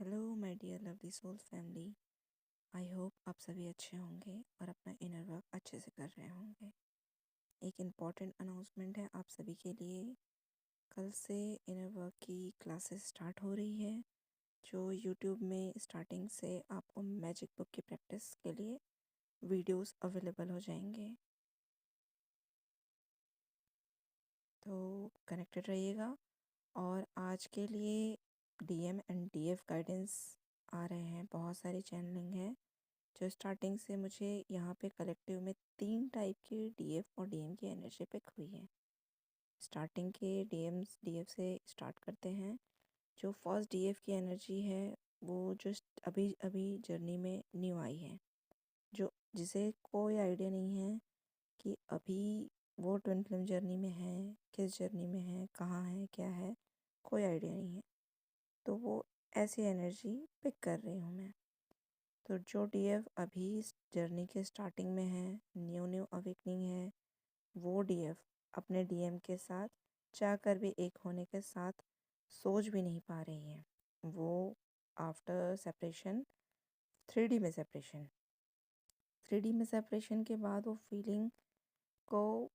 Hello my dear lovely souls family. I hope आप सभी अच्छे होंगे और अपना इनर वर्क अच्छे से कर रहे होंगे। एक इम्पॉर्टेंट अनाउंसमेंट है आप सभी के लिए। कल से इनर वर्क की क्लासेस स्टार्ट हो रही है, जो यूट्यूब में स्टार्टिंग से आपको मैजिक बुक की प्रैक्टिस के लिए वीडियोस अवेलेबल हो जाएंगे। तो कनेक्टेड रहिएगा। और आज के लिए डीएम एंड डीएफ गाइडेंस आ रहे हैं, बहुत सारी चैनलिंग है जो स्टार्टिंग से मुझे यहाँ पे कलेक्टिव में 3 टाइप के डीएफ और डीएम की एनर्जी पिक हुई है। स्टार्टिंग के डीएफ से स्टार्ट करते हैं। जो फर्स्ट डीएफ की एनर्जी है वो जस्ट अभी अभी जर्नी में न्यू आई है, जो जिसे कोई आइडिया नहीं है कि अभी वो ट्विन फ्लेम जर्नी में है, किस जर्नी में है, कहाँ है, क्या है, कोई आइडिया नहीं है। तो वो ऐसी एनर्जी पिक कर रही हूँ मैं। तो जो डीएफ अभी इस जर्नी के स्टार्टिंग में है, न्यू अवेकनिंग है, वो डीएफ अपने डीएम के साथ चाहकर भी एक होने के साथ सोच भी नहीं पा रही है। वो आफ्टर सेपरेशन, 3D में सेपरेशन, 3D में सेपरेशन के बाद वो फीलिंग को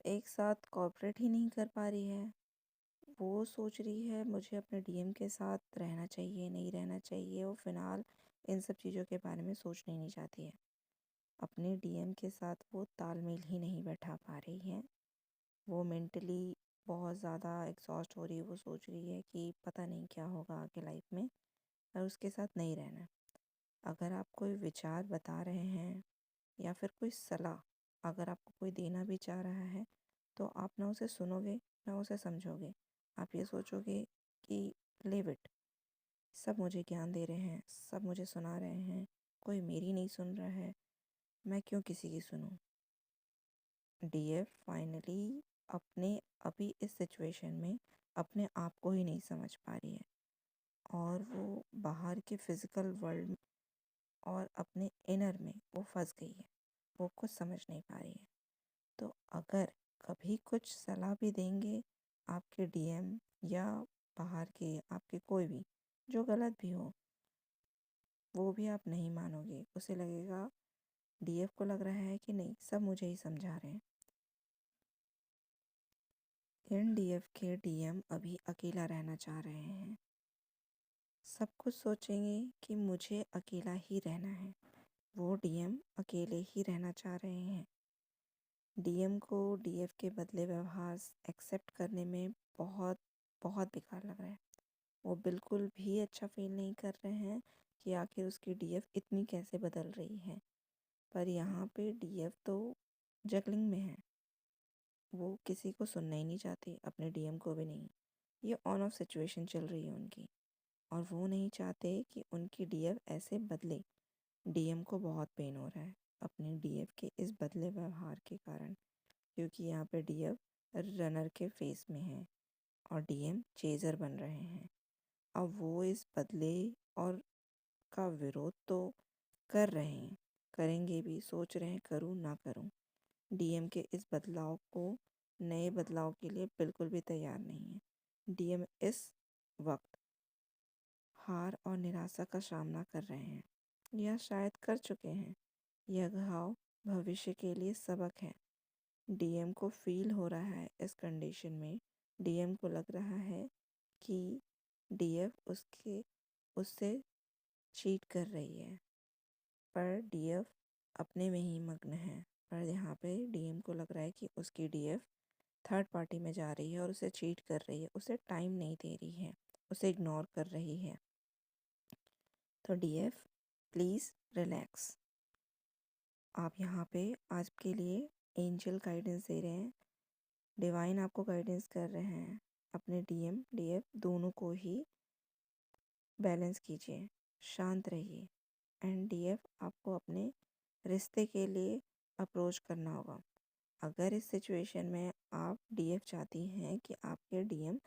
एक साथ कॉपरेट ही नहीं कर पा रही है। वो सोच रही है मुझे अपने डीएम के साथ रहना चाहिए, नहीं रहना चाहिए। वो फ़िलहाल इन सब चीज़ों के बारे में सोचना ही नहीं चाहती है। अपने डीएम के साथ वो तालमेल ही नहीं बैठा पा रही है। वो मेंटली बहुत ज़्यादा एग्जॉस्ट हो रही है। वो सोच रही है कि पता नहीं क्या होगा आगे लाइफ में, और उसके साथ नहीं रहना। अगर आप कोई विचार बता रहे हैं या फिर कोई सलाह अगर आपको कोई देना भी चाह रहा है, तो आप ना उसे सुनोगे ना उसे समझोगे। आप ये सोचोगे कि लिव इट, सब मुझे ज्ञान दे रहे हैं, सब मुझे सुना रहे हैं, कोई मेरी नहीं सुन रहा है, मैं क्यों किसी की सुनूं। डीएफ फाइनली अपने अभी इस सिचुएशन में अपने आप को ही नहीं समझ पा रही है, और वो बाहर के फिज़िकल वर्ल्ड और अपने इनर में वो फंस गई है। वो कुछ समझ नहीं पा रही है। तो अगर कभी कुछ सलाह भी देंगे आपके डीएम या बाहर के आपके कोई भी, जो गलत भी हो, वो भी आप नहीं मानोगे। उसे लगेगा, डीएफ को लग रहा है कि नहीं, सब मुझे ही समझा रहे हैं। एनडीएफ के डीएम अभी अकेला रहना चाह रहे हैं। सब कुछ सोचेंगे कि मुझे अकेला ही रहना है। वो डीएम अकेले ही रहना चाह रहे हैं। डीएम को डीएफ के बदले व्यवहार एक्सेप्ट करने में बहुत बहुत बेकार लग रहा है। वो बिल्कुल भी अच्छा फील नहीं कर रहे हैं कि आखिर उसकी डीएफ इतनी कैसे बदल रही है। पर यहाँ पे डीएफ तो जगलिंग में है। वो किसी को सुनना ही नहीं चाहती, अपने डीएम को भी नहीं। ये ऑन ऑफ सिचुएशन चल रही है उनकी, और वो नहीं चाहते कि उनकी डीएफ ऐसे बदले। डीएम को बहुत पेन हो रहा है अपने डीएफ के इस बदले व्यवहार के कारण, क्योंकि यहाँ पे डीएफ रनर के फेस में है और डीएम चेजर बन रहे हैं। अब वो इस बदले और का विरोध तो कर रहे हैं, करेंगे भी, सोच रहे हैं करूँ ना करूँ। डीएम के इस बदलाव को, नए बदलाव के लिए बिल्कुल भी तैयार नहीं है। डीएम इस वक्त हार और निराशा का सामना कर रहे हैं, या शायद कर चुके हैं। यह घाव भविष्य के लिए सबक है। डीएम को फील हो रहा है इस कंडीशन में, डीएम को लग रहा है कि डीएफ उससे चीट कर रही है, पर डीएफ अपने में ही मग्न है। पर यहाँ पे डीएम को लग रहा है कि उसकी डीएफ थर्ड पार्टी में जा रही है और उसे चीट कर रही है, उसे टाइम नहीं दे रही है, उसे इग्नोर कर रही है। तो डीएफ प्लीज़ रिलैक्स। आप यहाँ पे आज के लिए एंजल गाइडेंस दे रहे हैं, डिवाइन आपको गाइडेंस कर रहे हैं। अपने डीएम डीएफ दोनों को ही बैलेंस कीजिए, शांत रहिए। एंड डीएफ आपको अपने रिश्ते के लिए अप्रोच करना होगा। अगर इस सिचुएशन में आप डीएफ चाहती हैं कि आपके डीएम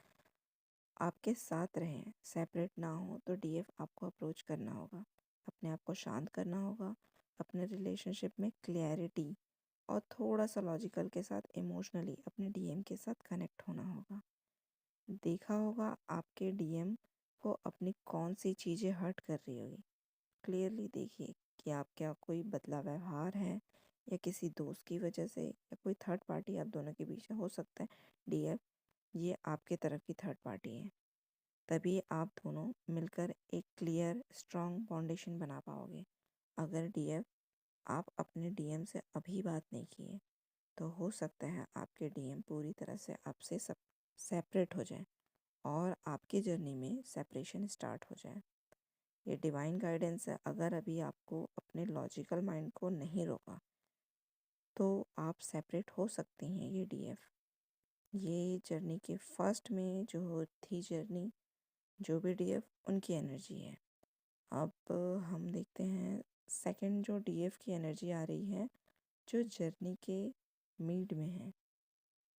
आपके साथ रहें, सेपरेट ना हो, तो डीएफ आपको अप्रोच करना होगा, अपने आप को शांत करना होगा, अपने रिलेशनशिप में क्लैरिटी और थोड़ा सा लॉजिकल के साथ इमोशनली अपने डीएम के साथ कनेक्ट होना होगा। देखा होगा आपके डीएम आपको अपनी कौन सी चीज़ें हर्ट कर रही होगी। क्लियरली देखिए कि आपका कोई बदला व्यवहार है या किसी दोस्त की वजह से या कोई थर्ड पार्टी आप दोनों के बीच में हो सकता है। डीएफ ये आपके तरफ की थर्ड पार्टी है, तभी आप दोनों मिलकर एक क्लियर स्ट्रॉन्ग फाउंडेशन बना पाओगे। अगर डीएफ आप अपने डीएम से अभी बात नहीं किए तो हो सकता है आपके डीएम पूरी तरह से आपसे सब सेपरेट हो जाए और आपकी जर्नी में सेपरेशन स्टार्ट हो जाए। ये डिवाइन गाइडेंस है। अगर अभी आपको अपने लॉजिकल माइंड को नहीं रोका तो आप सेपरेट हो सकती हैं। ये डीएफ ये जर्नी के फर्स्ट में जो थी जर्नी, जो भी डीएफ उनकी एनर्जी है। अब हम देखते हैं सेकंड जो डीएफ की एनर्जी आ रही है, जो जर्नी के मिड में है।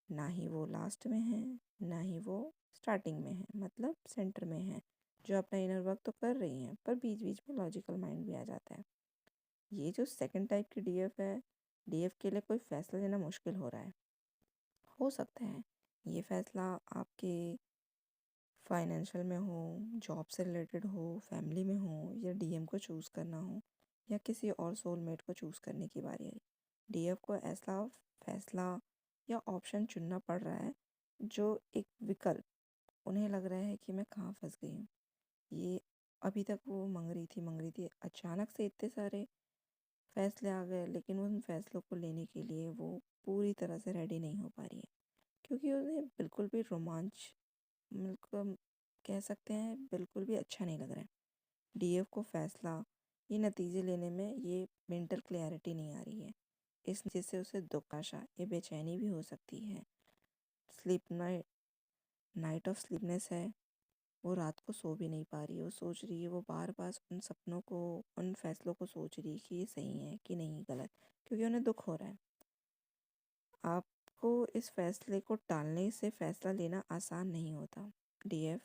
ना ही वो लास्ट में है, ना ही वो स्टार्टिंग में है, मतलब सेंटर में है, जो अपना इनर वर्क तो कर रही हैं पर बीच बीच में लॉजिकल माइंड भी आ जाता है। ये जो सेकंड टाइप की डीएफ है, डीएफ के लिए कोई फ़ैसला लेना मुश्किल हो रहा है। हो सकता है ये फ़ैसला आपके फाइनेंशियल में हो, जॉब से रिलेटेड हो, फैमिली में हो, या डीएम को चूज़ करना हो, या किसी और सोलमेट को चूज़ करने की बारी है। डीएफ को ऐसा फ़ैसला या ऑप्शन चुनना पड़ रहा है जो एक विकल्प, उन्हें लग रहा है कि मैं कहाँ फंस गई हूँ। ये अभी तक वो मंग रही थी, अचानक से इतने सारे फैसले आ गए, लेकिन उन फैसलों को लेने के लिए वो पूरी तरह से रेडी नहीं हो पा रही है, क्योंकि उन्हें बिल्कुल भी रोमांच, मतलब कह सकते हैं बिल्कुल भी अच्छा नहीं लग रहा है। डीएफ को फैसला, ये नतीजे लेने में ये मेंटल क्लैरिटी नहीं आ रही है। इस जिससे उसे दुख, आशा, ये बेचैनी भी हो सकती है। स्लीप नाइट ऑफ स्लीपनेस है। वो रात को सो भी नहीं पा रही है। वो सोच रही है, वो बार बार उन सपनों को, उन फैसलों को सोच रही है कि ये सही है कि नहीं गलत, क्योंकि उन्हें दुख हो रहा है। आपको इस फैसले को टालने से फैसला लेना आसान नहीं होता। डीएफ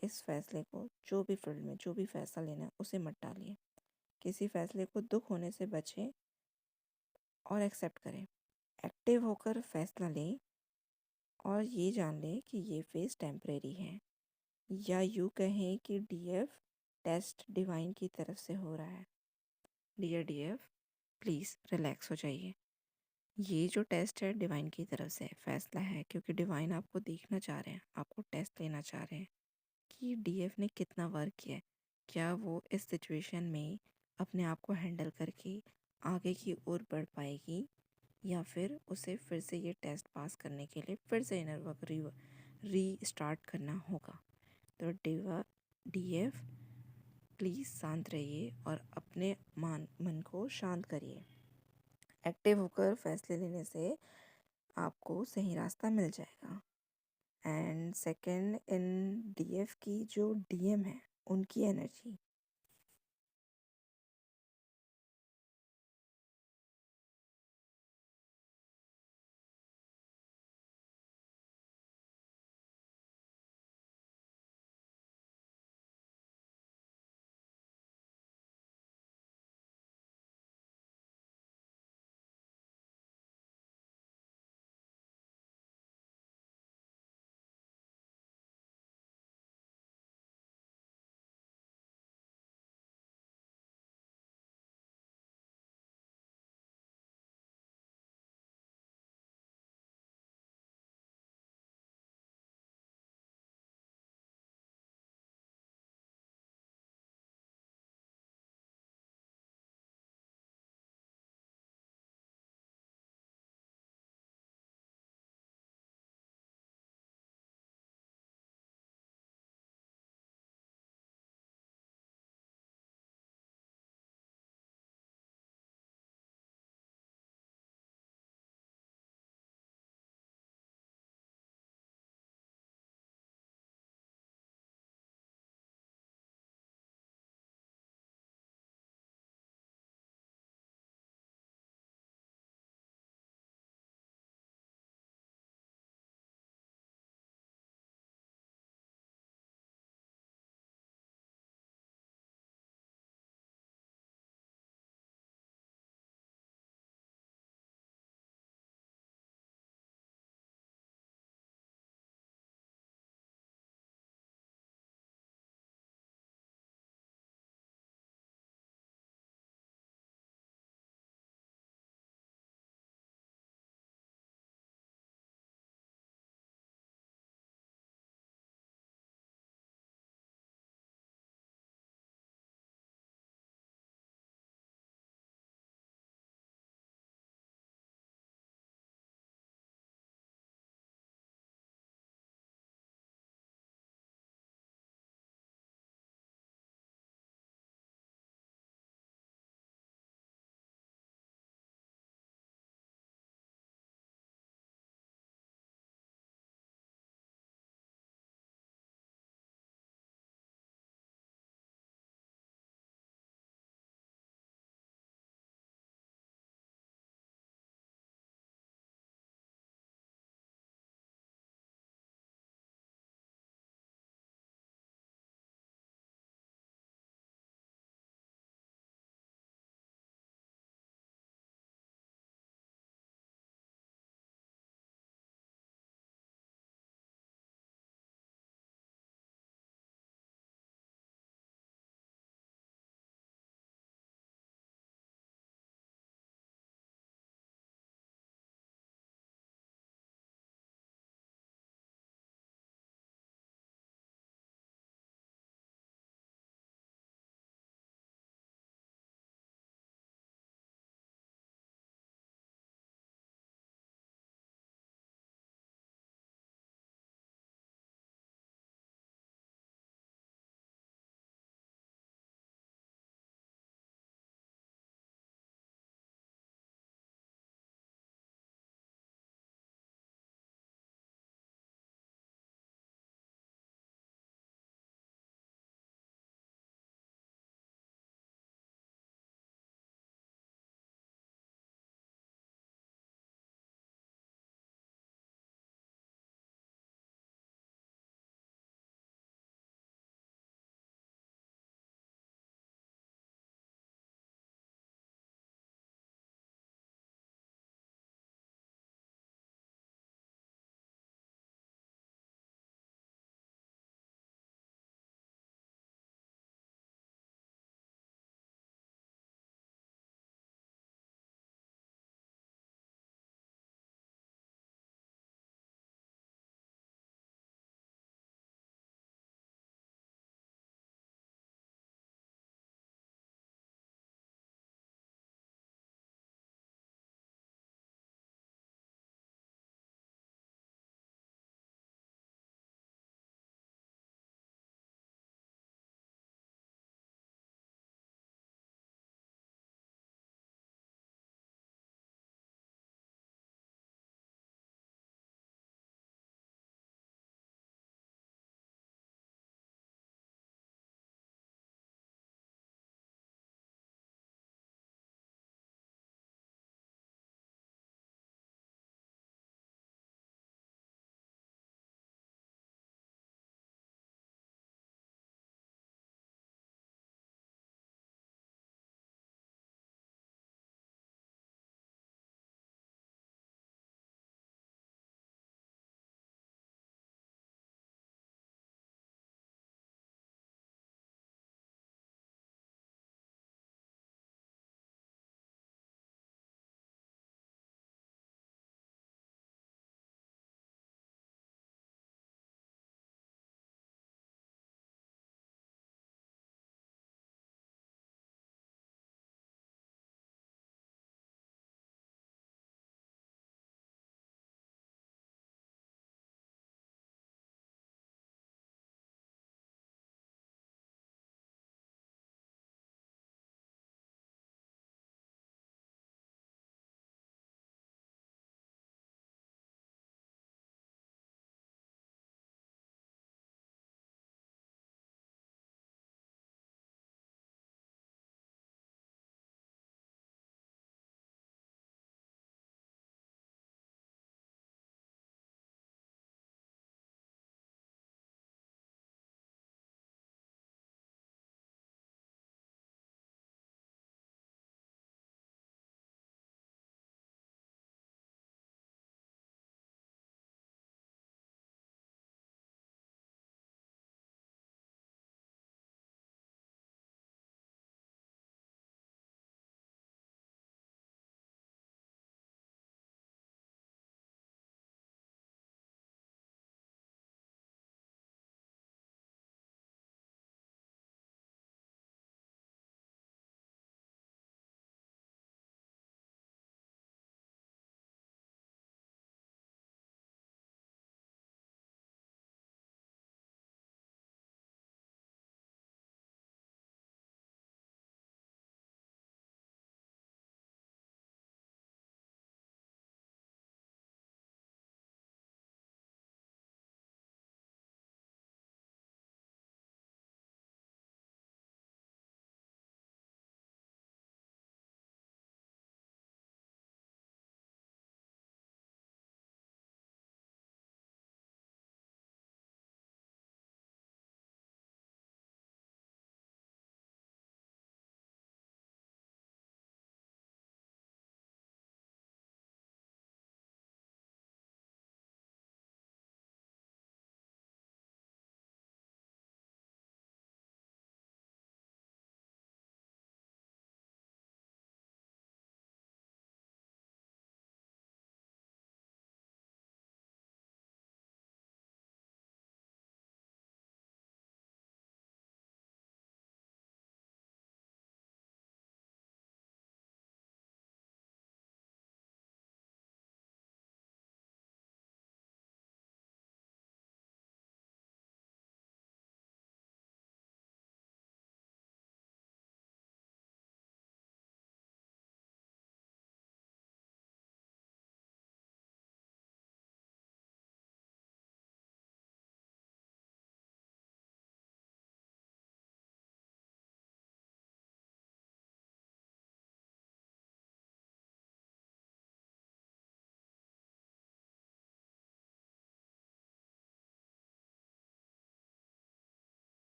इस फैसले को, जो भी फील्ड में जो भी फैसला लेना है उसे मत टालिए। किसी फैसले को दुख होने से बचें और एक्सेप्ट करें। एक्टिव होकर फैसला लें और ये जान लें कि ये फेज़ टेम्परेरी है, या यूँ कहें कि डीएफ टेस्ट डिवाइन की तरफ से हो रहा है। डियर डीएफ, प्लीज़ रिलैक्स हो जाइए। ये जो टेस्ट है डिवाइन की तरफ से फैसला है, क्योंकि डिवाइन आपको देखना चाह रहे हैं, आपको टेस्ट लेना चाह रहे हैं कि डीएफ ने कितना वर्क किया है। क्या वो इस सिचुएशन में अपने आप को हैंडल करके आगे की ओर बढ़ पाएगी, या फिर उसे फिर से ये टेस्ट पास करने के लिए फिर से इनर वर्क री स्टार्ट करना होगा। तो डीएफ प्लीज़ शांत रहिए और अपने मन को शांत करिए। एक्टिव होकर फैसले लेने से आपको सही रास्ता मिल जाएगा। एंड सेकंड, इन डीएफ की जो डीएम है, उनकी एनर्जी